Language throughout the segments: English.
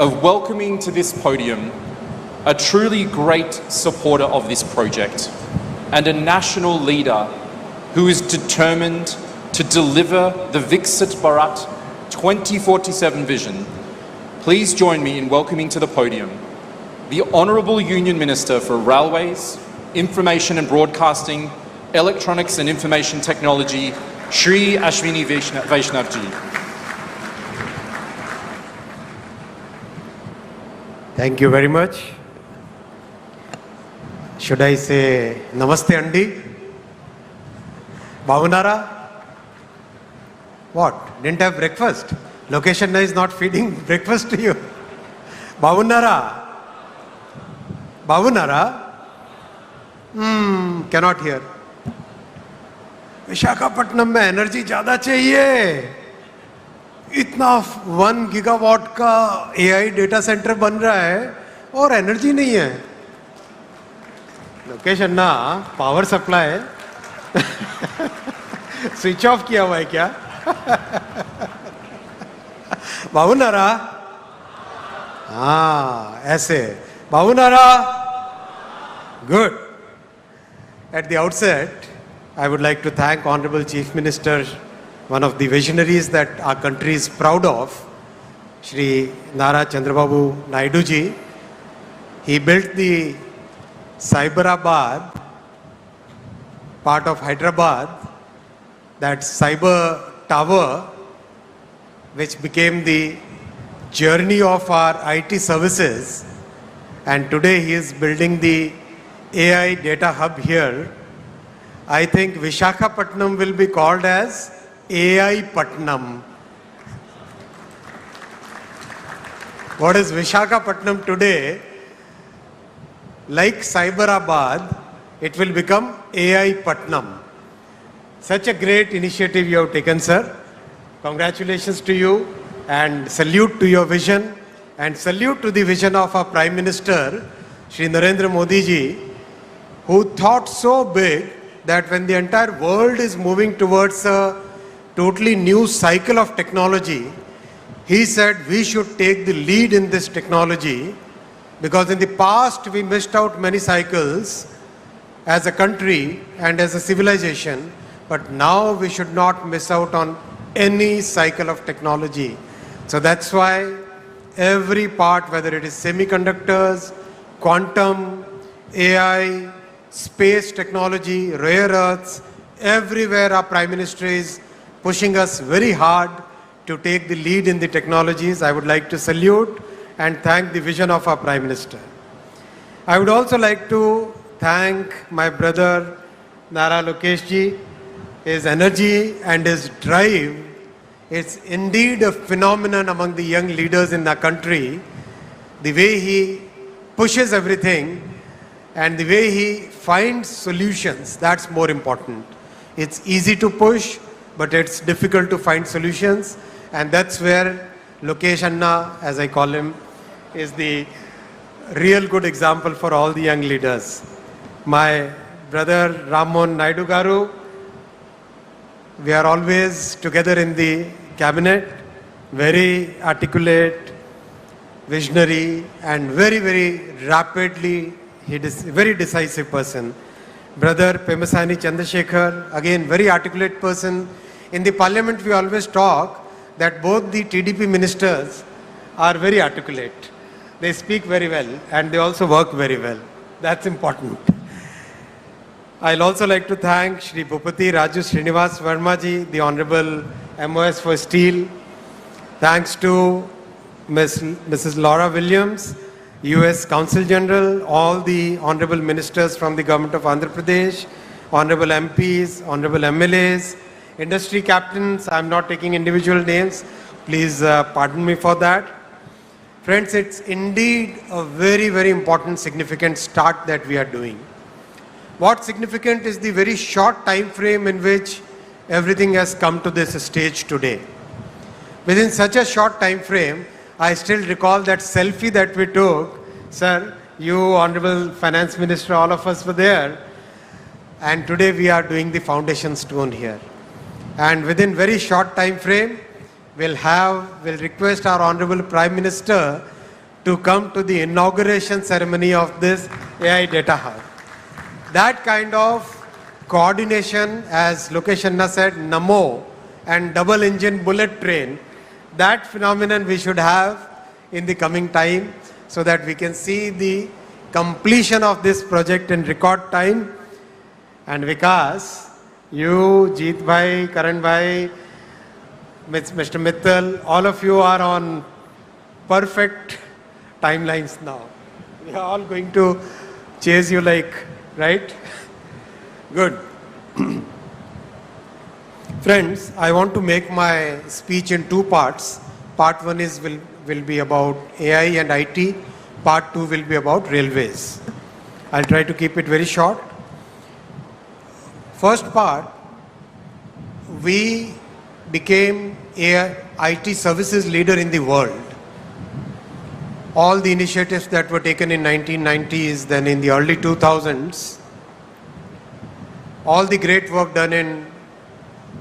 of welcoming to this podium a truly great supporter of this project and a national leader who is determined to deliver the Viksit Bharat 2047 vision. Please join me in welcoming to the podium the Honourable Union Minister for Railways, Information and Broadcasting, Electronics and Information Technology, Shri Ashwini Vaishnav ji. Thank you very much. Should I say Namaste Andi? Bhavunara? What? Didn't have breakfast? Location is not feeding breakfast to you. Bhavunara? Bhavunara? Cannot hear. Visakhapatnam में energy ज़्यादा चाहिए. इतना 1 gigawatt का AI data centre बन रहा है और energy नहीं है. लोकेशन ना पावर सप्लाई स्विच ऑफ किया हुआ है क्या? बाबूनारा? हाँ ऐसे. बाबूनारा? Good. At the outset, I would like to thank Honorable Chief Minister, one of the visionaries that our country is proud of, Shri Nara Chandrababu Naidu ji. He built the Cyberabad, part of Hyderabad, that cyber tower, which became the journey of our IT services. And today he is building the AI data hub here. I think Vishakhapatnam will be called as AI Patnam. What is Vishakhapatnam today? Like Cyberabad, it will become AI Patnam. Such a great initiative you have taken, sir. Congratulations to you and salute to your vision and salute to the vision of our Prime Minister, Shri Narendra Modi ji, who thought so big that when the entire world is moving towards a totally new cycle of technology, he said we should take the lead in this technology, because in the past we missed out many cycles as a country and as a civilization, but now we should not miss out on any cycle of technology. So that's why every part, whether it is semiconductors, quantum, AI, space technology, rare earths, everywhere our Prime Minister is pushing us very hard to take the lead in the technologies. I would like to salute and thank the vision of our Prime Minister. I would also like to thank my brother Nara Lokesh ji. His energy and his drive is indeed a phenomenon among the young leaders in the country. The way he pushes everything and the way he finds solutions, that's more important. It's easy to push, but it's difficult to find solutions, and that's where Lokesh Anna, as I call him, is the real good example for all the young leaders. My brother Ramon Naidu Garu, we are always together in the cabinet, very articulate, visionary, and very, very rapidly, he is a very decisive person. Brother Pemasani Chandrasekhar, again, very articulate person. In the parliament, we always talk that both the TDP ministers are very articulate. They speak very well and they also work very well. That's important. I'll also like to thank Shri Bhupati Raju Srinivas Verma ji, the Honorable MOS for Steel. Thanks to Mrs. Laura Williams, US Consul General, all the Honorable Ministers from the Government of Andhra Pradesh, Honorable MPs, Honorable MLAs, Industry Captains. I'm not taking individual names. Please pardon me for that. Friends, it's indeed a very, very important, significant start that we are doing. What's significant is the very short time frame in which everything has come to this stage today. Within such a short time frame, I still recall that selfie that we took. Sir, you, Honorable Finance Minister, all of us were there. And today we are doing the foundation stone here. And within very short time frame, we'll request our Honorable Prime Minister to come to the inauguration ceremony of this AI Data Hub. That kind of coordination, as Lokesh Anna said, Namo and double engine bullet train, that phenomenon we should have in the coming time so that we can see the completion of this project in record time. And Vikas, you, Jeet Bhai, Karan Bhai, Mr. Mittal, all of you are on perfect timelines now. We are all going to chase you like, right? Good. Friends, I want to make my speech in two parts. Part one will be about AI and IT. Part two will be about railways. I'll try to keep it very short. First part, we became AI, IT services leader in the world. All the initiatives that were taken in 1990s, then in the early 2000s, all the great work done in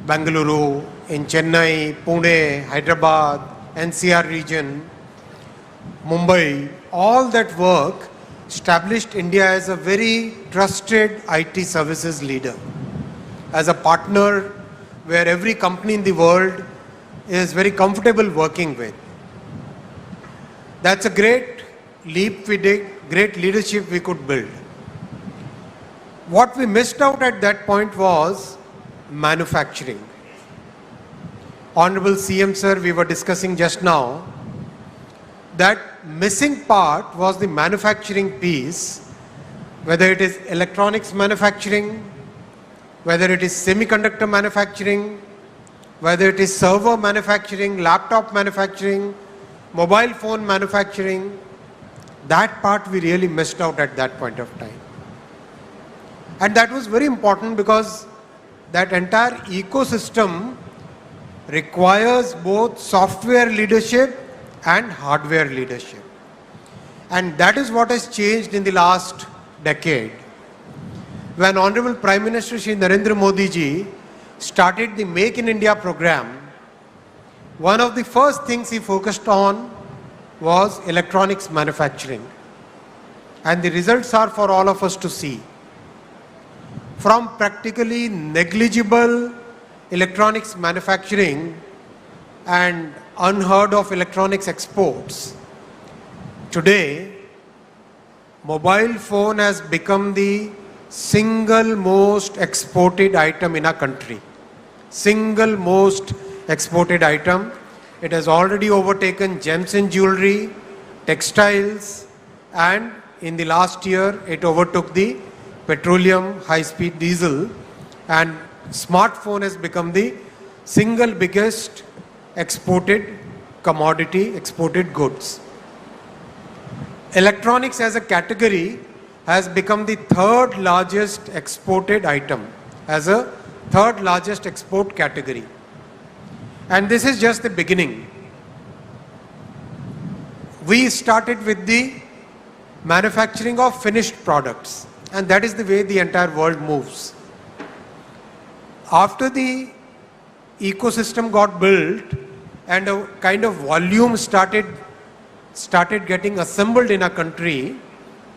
Bengaluru, in Chennai, Pune, Hyderabad, NCR region, Mumbai, all that work established India as a very trusted IT services leader, as a partner where every company in the world is very comfortable working with. That's a great leap we did, great leadership we could build. What we missed out at that point was manufacturing. Honorable CM sir, we were discussing just now, that missing part was the manufacturing piece, whether it is electronics manufacturing, whether it is semiconductor manufacturing, whether it is server manufacturing, laptop manufacturing, mobile phone manufacturing. That part we really missed out at that point of time. And that was very important because that entire ecosystem requires both software leadership and hardware leadership. And that is what has changed in the last decade. When Honorable Prime Minister Shri Narendra Modi ji started the Make in India program, one of the first things he focused on was electronics manufacturing. And the results are for all of us to see. From practically negligible electronics manufacturing and unheard of electronics exports, today mobile phone has become the single most exported item in our country. Single most exported item. It has already overtaken gems and jewelry, textiles, and in the last year it overtook the petroleum high-speed diesel, and smartphone has become the single biggest exported commodity, exported goods. Electronics as a category has become the third largest exported item, as a third largest export category. And this is just the beginning. We started with the manufacturing of finished products, and that is the way the entire world moves. After the ecosystem got built and a kind of volume started getting assembled in our country,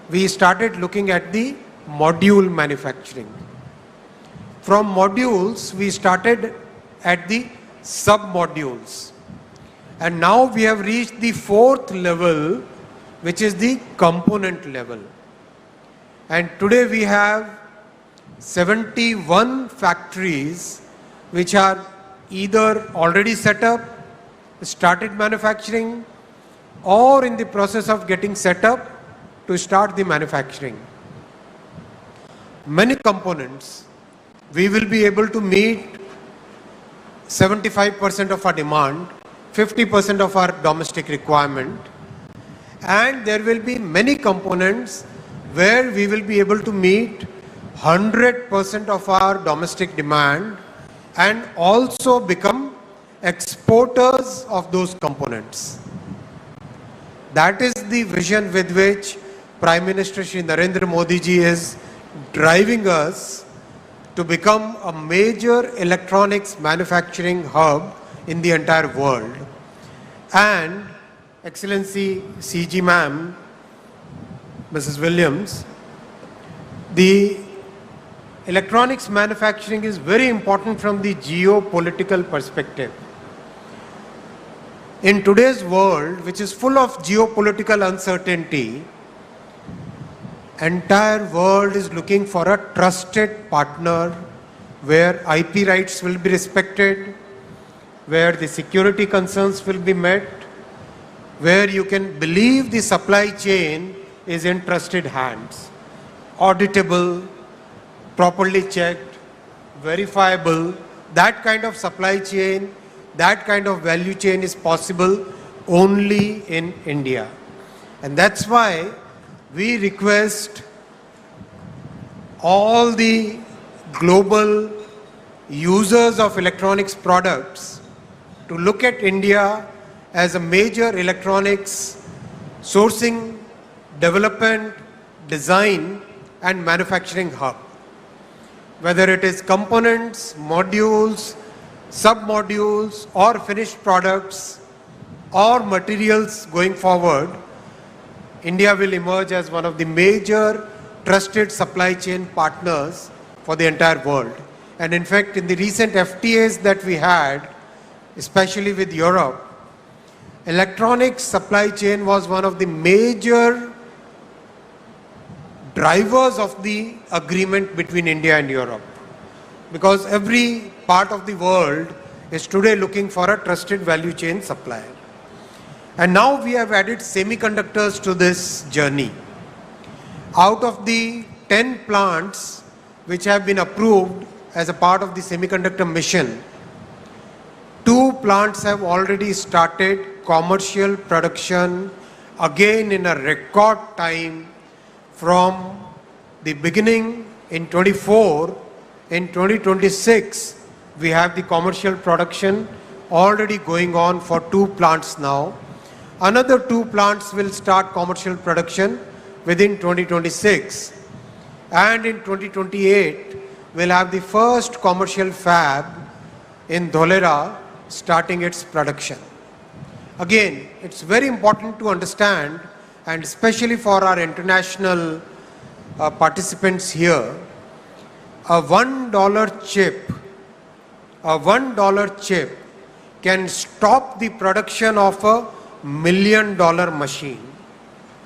we started looking at the module manufacturing. From modules, we started at the sub-modules. And now we have reached the fourth level, which is the component level. And today we have 71 factories which are either already set up, started manufacturing, or in the process of getting set up to start the manufacturing. Many components, we will be able to meet 75% of our demand, 50% of our domestic requirement, and there will be many components where we will be able to meet 100% of our domestic demand and also become exporters of those components. That is the vision with which Prime Minister Shri Narendra Modi ji is driving us to become a major electronics manufacturing hub in the entire world. And Excellency CG Ma'am, Mrs. Williams, the electronics manufacturing is very important from the geopolitical perspective. In today's world, which is full of geopolitical uncertainty, entire world is looking for a trusted partner where IP rights will be respected, where the security concerns will be met, where you can believe the supply chain is in trusted hands, auditable, properly checked, verifiable. That kind of supply chain, that kind of value chain is possible only in India. And that's why we request all the global users of electronics products to look at India as a major electronics sourcing, development, design and manufacturing hub. Whether it is components, modules, sub-modules or finished products or materials going forward, India will emerge as one of the major trusted supply chain partners for the entire world. And in fact, in the recent FTAs that we had, especially with Europe, electronics supply chain was one of the major drivers of the agreement between India and Europe. Because every part of the world is today looking for a trusted value chain supplier. And now we have added semiconductors to this journey. Out of the 10 plants which have been approved as a part of the semiconductor mission, 2 plants have already started commercial production again in a record time from the beginning in 24. In 2026, we have the commercial production already going on for 2 plants now. Another 2 plants will start commercial production within 2026. And in 2028, we'll have the first commercial fab in Dholera starting its production. Again, it's very important to understand, and especially for our international participants here, a $1 chip can stop the production of a $1 million machine.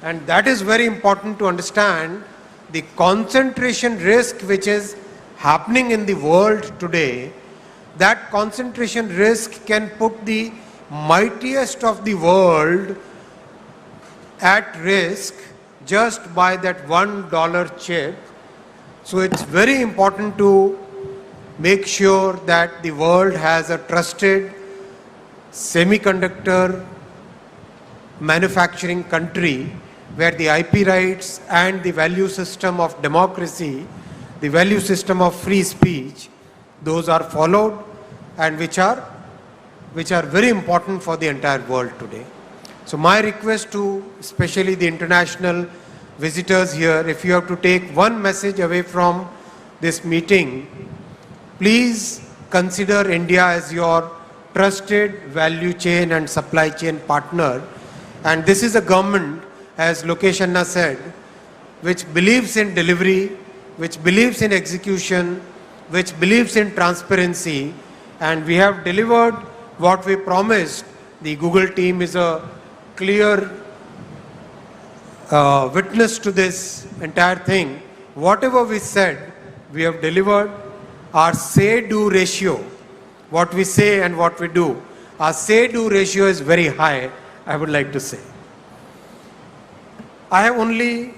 And that is very important to understand the concentration risk which is happening in the world today. That concentration risk can put the mightiest of the world at risk just by that $1 chip. So it's very important to make sure that the world has a trusted semiconductor manufacturing country where the IP rights and the value system of democracy, the value system of free speech, those are followed and which are very important for the entire world today. So my request to especially the international visitors here, if you have to take one message away from this meeting, please consider India as your trusted value chain and supply chain partner. And this is a government, as Lokesh Anna said, which believes in delivery, which believes in execution, which believes in transparency, and we have delivered what we promised. The Google team is a clear witness to this entire thing. Whatever we said, we have delivered. Our say-do ratio, what we say and what we do, our say-do ratio is very high, I would like to say. I have only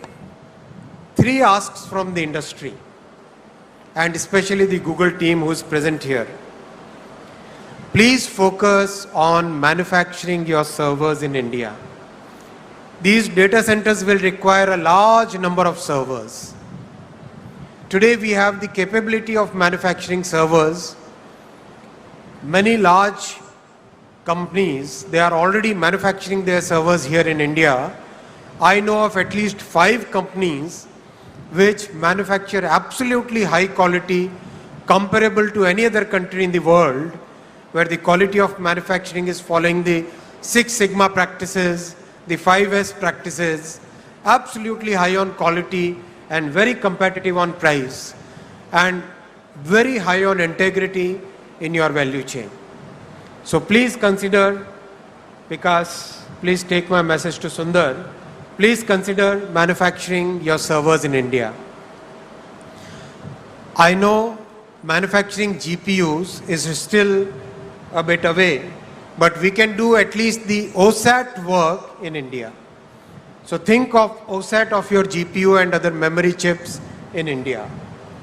3 asks from the industry, and especially the Google team who is present here. Please focus on manufacturing your servers in India. These data centers will require a large number of servers. Today we have the capability of manufacturing servers. Many large companies, they are already manufacturing their servers here in India. I know of at least 5 companies which manufacture absolutely high quality, comparable to any other country in the world, where the quality of manufacturing is following the Six Sigma practices, the 5S practices, absolutely high on quality and very competitive on price, and very high on integrity in your value chain. So please consider, please take my message to Sundar, please consider manufacturing your servers in India. I know manufacturing GPUs is still a bit away, but we can do at least the OSAT work in India. So think of OSAT of your GPU and other memory chips in India.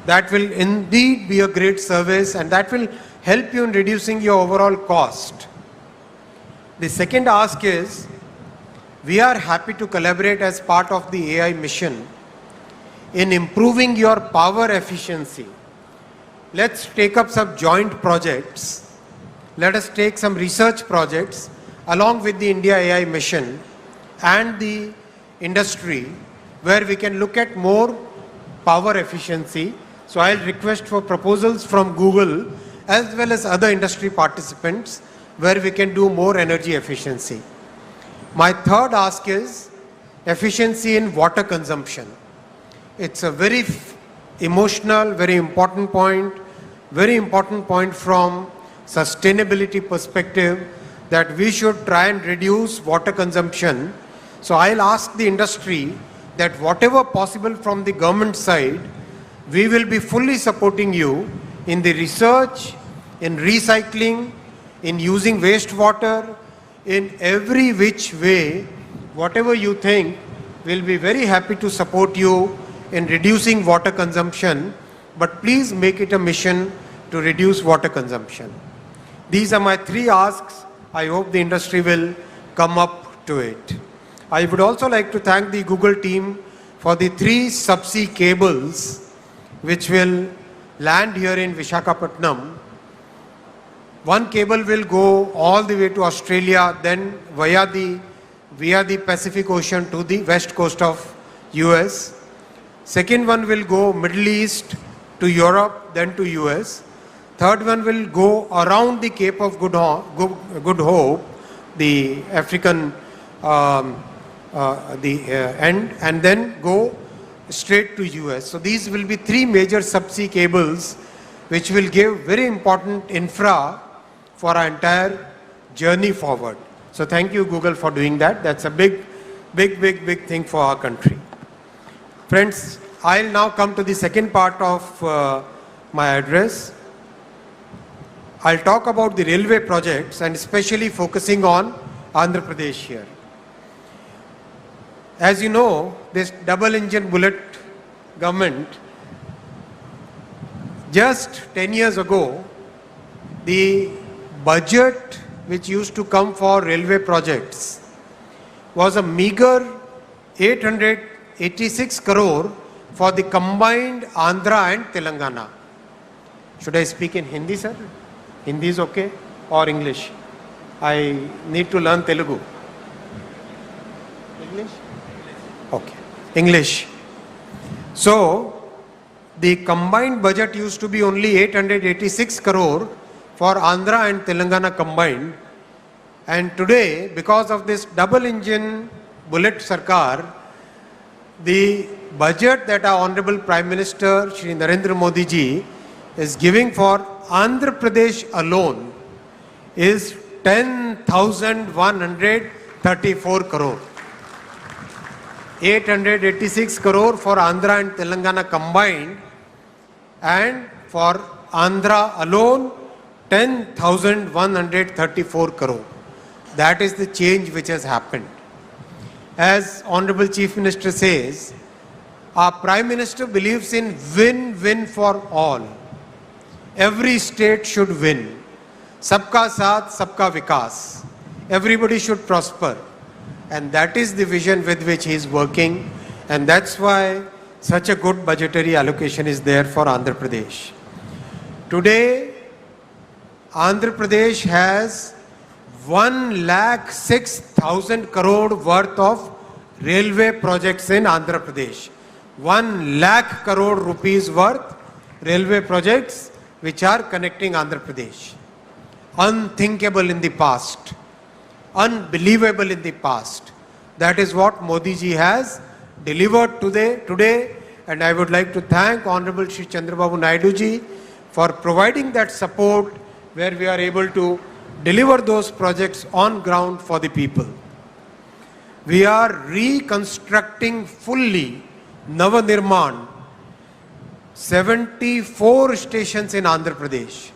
That will indeed be a great service, and that will help you in reducing your overall cost. The second ask is, we are happy to collaborate as part of the AI mission in improving your power efficiency. Let's take up some joint projects. Let us take some research projects along with the India AI mission and the industry, where we can look at more power efficiency. So I'll request for proposals from Google as well as other industry participants where we can do more energy efficiency. My third ask is efficiency in water consumption. It's a very emotional, very important point from sustainability perspective, that we should try and reduce water consumption. So I'll ask the industry that whatever possible from the government side, we will be fully supporting you in the research, in recycling, in using wastewater, in every which way, whatever you think, we'll be very happy to support you in reducing water consumption, but please make it a mission to reduce water consumption. These are my three asks. I hope the industry will come up to it. I would also like to thank the Google team for the 3 subsea cables which will land here in Visakhapatnam. One cable will go all the way to Australia, then via the Pacific Ocean to the west coast of US. Second one will go Middle East to Europe, then to US. Third one will go around the Cape of Good Hope, the African end, and then go straight to US. So these will be 3 major subsea cables which will give very important infra for our entire journey forward. So thank you, Google, for doing that. That's a big thing for our country. Friends, I'll now come to the second part of my address. I'll talk about the railway projects and especially focusing on Andhra Pradesh here. As you know, this double-engine bullet government, just 10 years ago, the budget which used to come for railway projects was a meager 886 crore for the combined Andhra and Telangana. Should I speak in Hindi, sir? Hindi is okay? Or English? I need to learn Telugu. English? Okay. English. So, the combined budget used to be only 886 crore for Andhra and Telangana combined. And today, because of this double-engine bullet Sarkar, the budget that our Honorable Prime Minister Shri Narendra Modi ji is giving for Andhra Pradesh alone is 10,134 crore. 886 crore for Andhra and Telangana combined, and for Andhra alone 10,134 crore. That is the change which has happened. As Honorable Chief Minister says, our Prime Minister believes in win-win for all. Every state should win. Sabka saath, sabka vikas. Everybody should prosper. And that is the vision with which he is working. And that's why such a good budgetary allocation is there for Andhra Pradesh. Today, Andhra Pradesh has 1,06,000 crore worth of railway projects in Andhra Pradesh. 1 lakh crore rupees worth railway projects which are connecting Andhra Pradesh. Unthinkable in the past. unbelievable in the past. That is what Modi ji has delivered today, and I would like to thank Honorable Shri Chandrababu Naidu ji for providing that support where we are able to deliver those projects on ground for the people. We are reconstructing fully Navanirman 74 stations in Andhra Pradesh.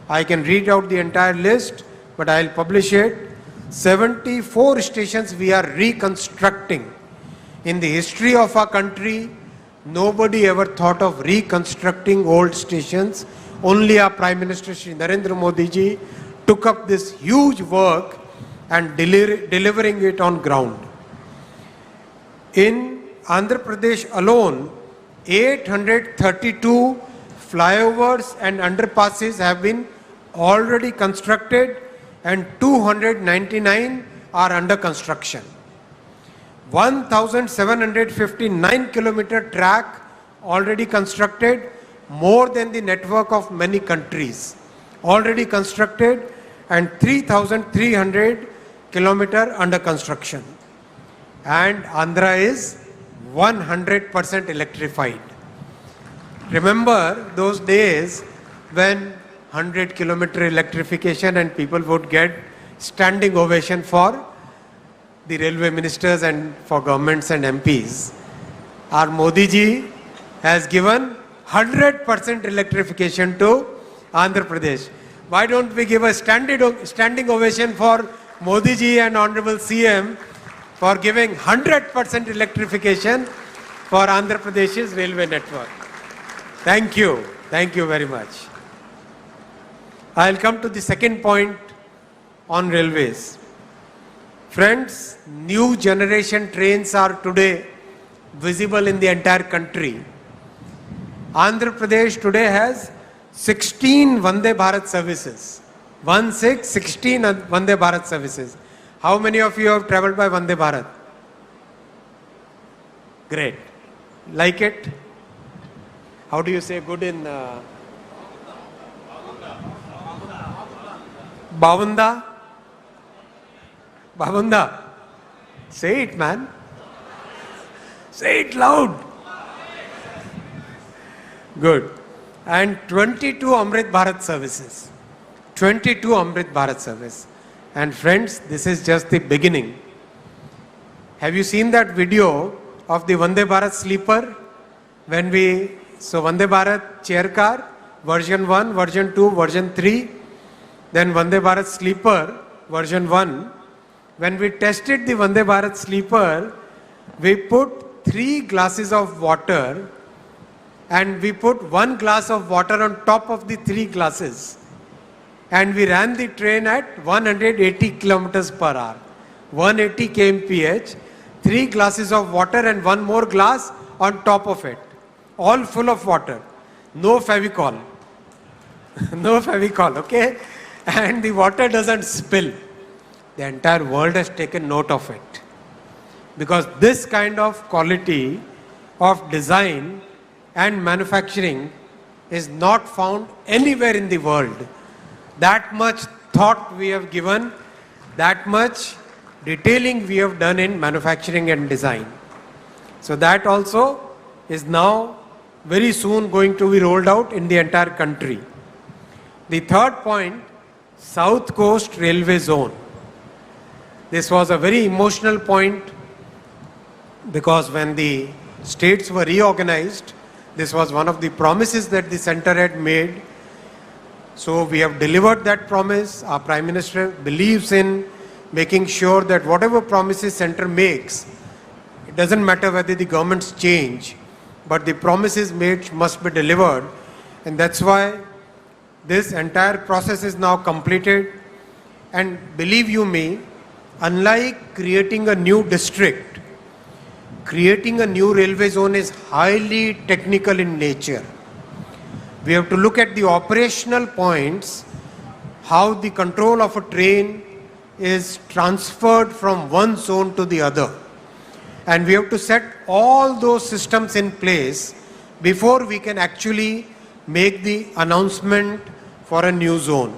I can read out the entire list, but I'll publish it. 74 stations we are reconstructing. In the history of our country, nobody ever thought of reconstructing old stations. Only our Prime Minister Shri Narendra Modi ji took up this huge work and delivering it on ground. In Andhra Pradesh alone, 832 flyovers and underpasses have been already constructed and 299 are under construction. 1,759 kilometer track already constructed, more than the network of many countries already constructed, and 3,300 kilometer under construction. And Andhra is 100% electrified. Remember those days when 100-kilometer electrification and people would get standing ovation for the railway ministers and for governments and MPs. Our Modi ji has given 100% electrification to Andhra Pradesh. Why don't we give a standing ovation for Modi ji and Honorable CM for giving 100% electrification for Andhra Pradesh's railway network. Thank you. Thank you very much. I'll come to the second point on railways. Friends, new generation trains are today visible in the entire country. Andhra Pradesh today has 16 Vande Bharat services. 16 Vande Bharat services. How many of you have traveled by Vande Bharat? Great. Like it? How do you say good in Bavunda? Bavunda. Say it, man. Say it loud. Good. And 22 Amrit Bharat services. 22 Amrit Bharat service. And friends, this is just the beginning. Have you seen that video of the Vande Bharat sleeper? So Vande Bharat chair car, version 1, version 2, version 3. Then Vande Bharat sleeper, version 1. When we tested the Vande Bharat sleeper, we put 3 glasses of water and we put 1 glass of water on top of the 3 glasses. And we ran the train at 180 kilometers per hour. 180 kmph, 3 glasses of water and 1 more glass on top of it. All full of water. No Fevicol. No Fevicol, okay? And the water doesn't spill. The entire world has taken note of it. Because this kind of quality of design and manufacturing is not found anywhere in the world. That much thought we have given, that much detailing we have done in manufacturing and design. So that also is now very soon going to be rolled out in the entire country. The third point, South Coast Railway Zone. This was a very emotional point because when the states were reorganized, this was one of the promises that the center had made. So we have delivered that promise. Our Prime Minister believes in making sure that whatever promises center makes, it doesn't matter whether the governments change, but the promises made must be delivered. And that's why this entire process is now completed. And believe you me, unlike creating a new district, creating a new railway zone is highly technical in nature. We have to look at the operational points, how the control of a train is transferred from one zone to the other. And we have to set all those systems in place before we can actually make the announcement for a new zone.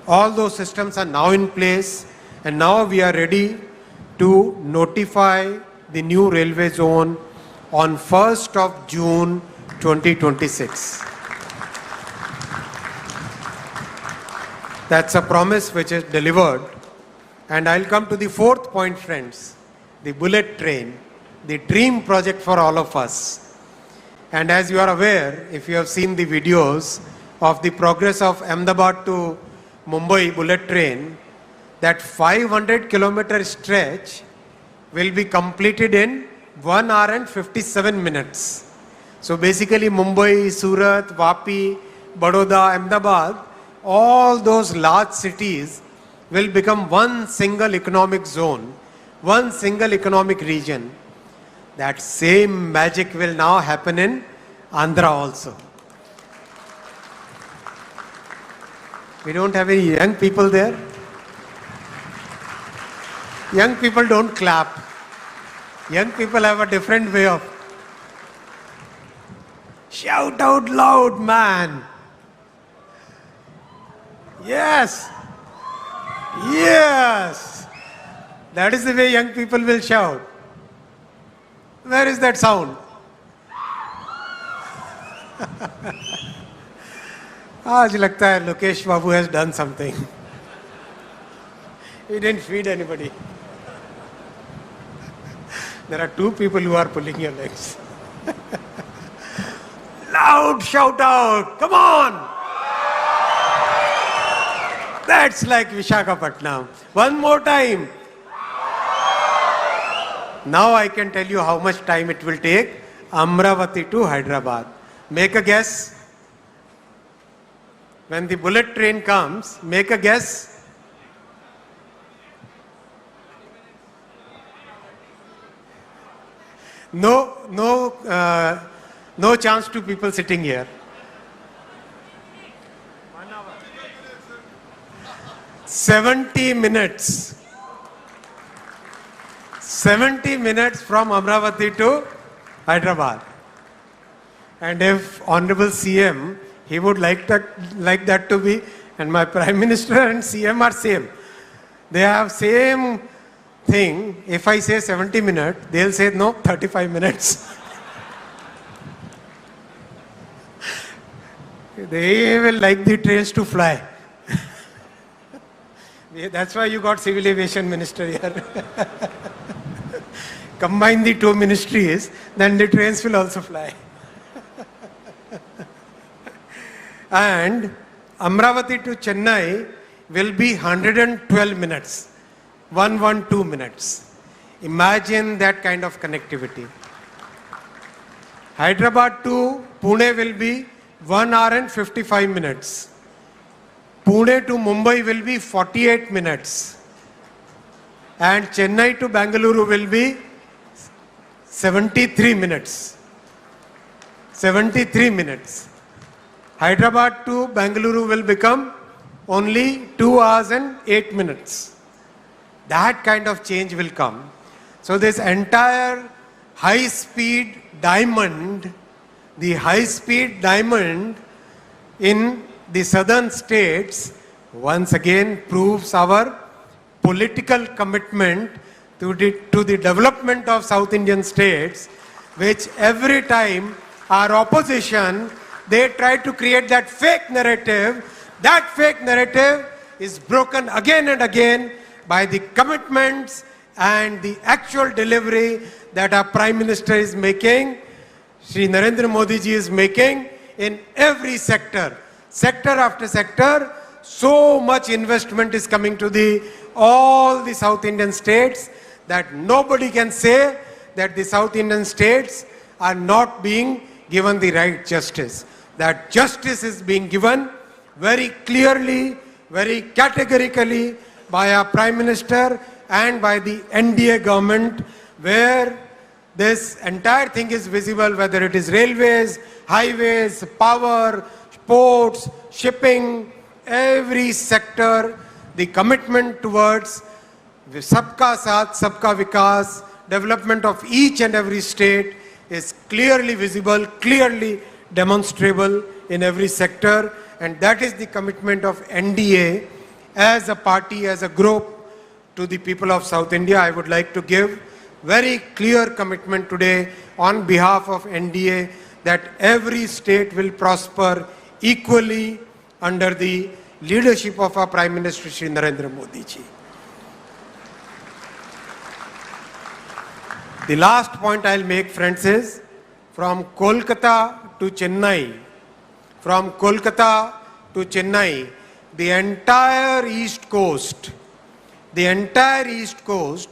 All those systems are now in place And now we are ready to notify the new railway zone on 1st of June 2026. That's a promise which is delivered. And I'll come to the fourth point, friends, the bullet train, the dream project for all of us. And as you are aware, if you have seen the videos of the progress of Ahmedabad to Mumbai bullet train, that 500-kilometer stretch will be completed in 1 hour and 57 minutes. So basically Mumbai, Surat, Vapi, Baroda, Ahmedabad, all those large cities will become one single economic zone, one single economic region. That same magic will now happen in Andhra also. We don't have any young people there. Young people don't clap. Young people have a different way of shout out loud, man. Yes. Yes. That is the way young people will shout. Where is that sound? आज लगता है लोकेश बाबू has done something. He didn't feed anybody. There are two people who are pulling your legs. Loud shout out, come on! That's like Visakhapatnam. One more time. Now I can tell you how much time it will take. Amravati to Hyderabad. Make a guess. When the bullet train comes, make a guess. No chance to people sitting here. 70 minutes. 70 minutes from Amravati to Hyderabad. And if Honorable CM, he would like that to be, and my Prime Minister and CM are same. They have same thing. If I say 70 minutes, they'll say no, 35 minutes. They will like the trains to fly. That's why you got Civil Aviation Minister here. Combine the two ministries, then the trains will also fly. And Amravati to Chennai will be 112 minutes. 112 minutes. Imagine that kind of connectivity. Hyderabad to Pune will be 1 hour and 55 minutes. Pune to Mumbai will be 48 minutes. And Chennai to Bengaluru will be 73 minutes. 73 minutes. Hyderabad to Bengaluru will become only 2 hours and 8 minutes. That kind of change will come. So this entire high-speed diamond, the high-speed diamond in the southern states once again proves our political commitment to the development of South Indian states, which every time our opposition, they try to create that fake narrative. That fake narrative is broken again and again by the commitments and the actual delivery that our Prime Minister is making, Shri Narendra Modi ji is making in every sector. Sector after sector, so much investment is coming to all the South Indian states that nobody can say that the South Indian states are not being given the right justice. That justice is being given very clearly, very categorically by our Prime Minister and by the NDA government, where this entire thing is visible, whether it is railways, highways, power, ports, shipping, every sector, the commitment towards the Sabka Saath, Sabka Vikas, development of each and every state is clearly visible, clearly demonstrable in every sector, and that is the commitment of NDA as a party, as a group, to the people of South India, I would like to give very clear commitment today on behalf of NDA that every state will prosper equally under the leadership of our Prime Minister Shri Narendra Modi ji. The last point I'll make, friends, is from Kolkata to Chennai, the entire East Coast,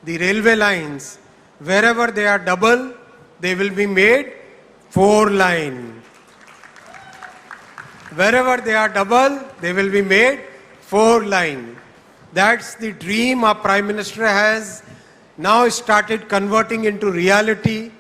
the railway lines, wherever they are double, they will be made 4-line. Wherever they are double, they will be made 4-line. That's the dream our Prime Minister has now started converting into reality.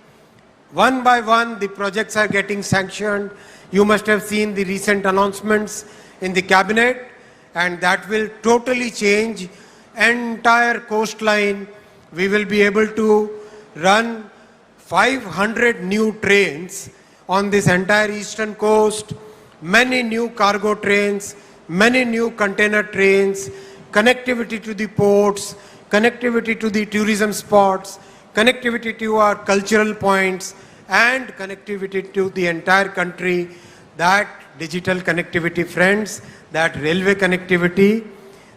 One by one, the projects are getting sanctioned. You must have seen the recent announcements in the cabinet, and that will totally change entire coastline. We will be able to run 500 new trains on this entire eastern coast, many new cargo trains, many new container trains, connectivity to the ports, connectivity to the tourism spots, connectivity to our cultural points, and connectivity to the entire country. That digital connectivity, friends, that railway connectivity,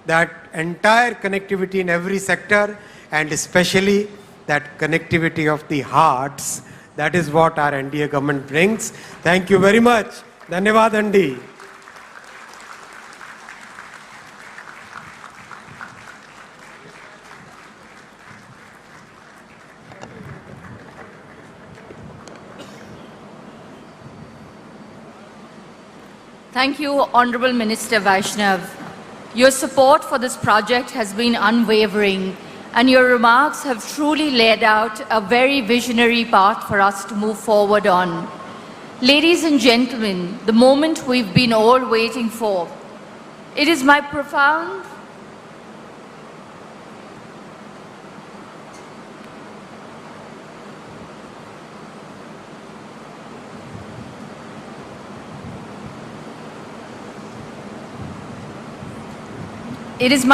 that entire connectivity in every sector, and especially that connectivity of the hearts, that is what our NDA government brings. Thank you very much. Dhanyavad Andi. Thank you, Honorable Minister Vaishnav. Your support for this project has been unwavering, and your remarks have truly laid out a very visionary path for us to move forward on. Ladies and gentlemen, the moment we've been all waiting for. It is my profound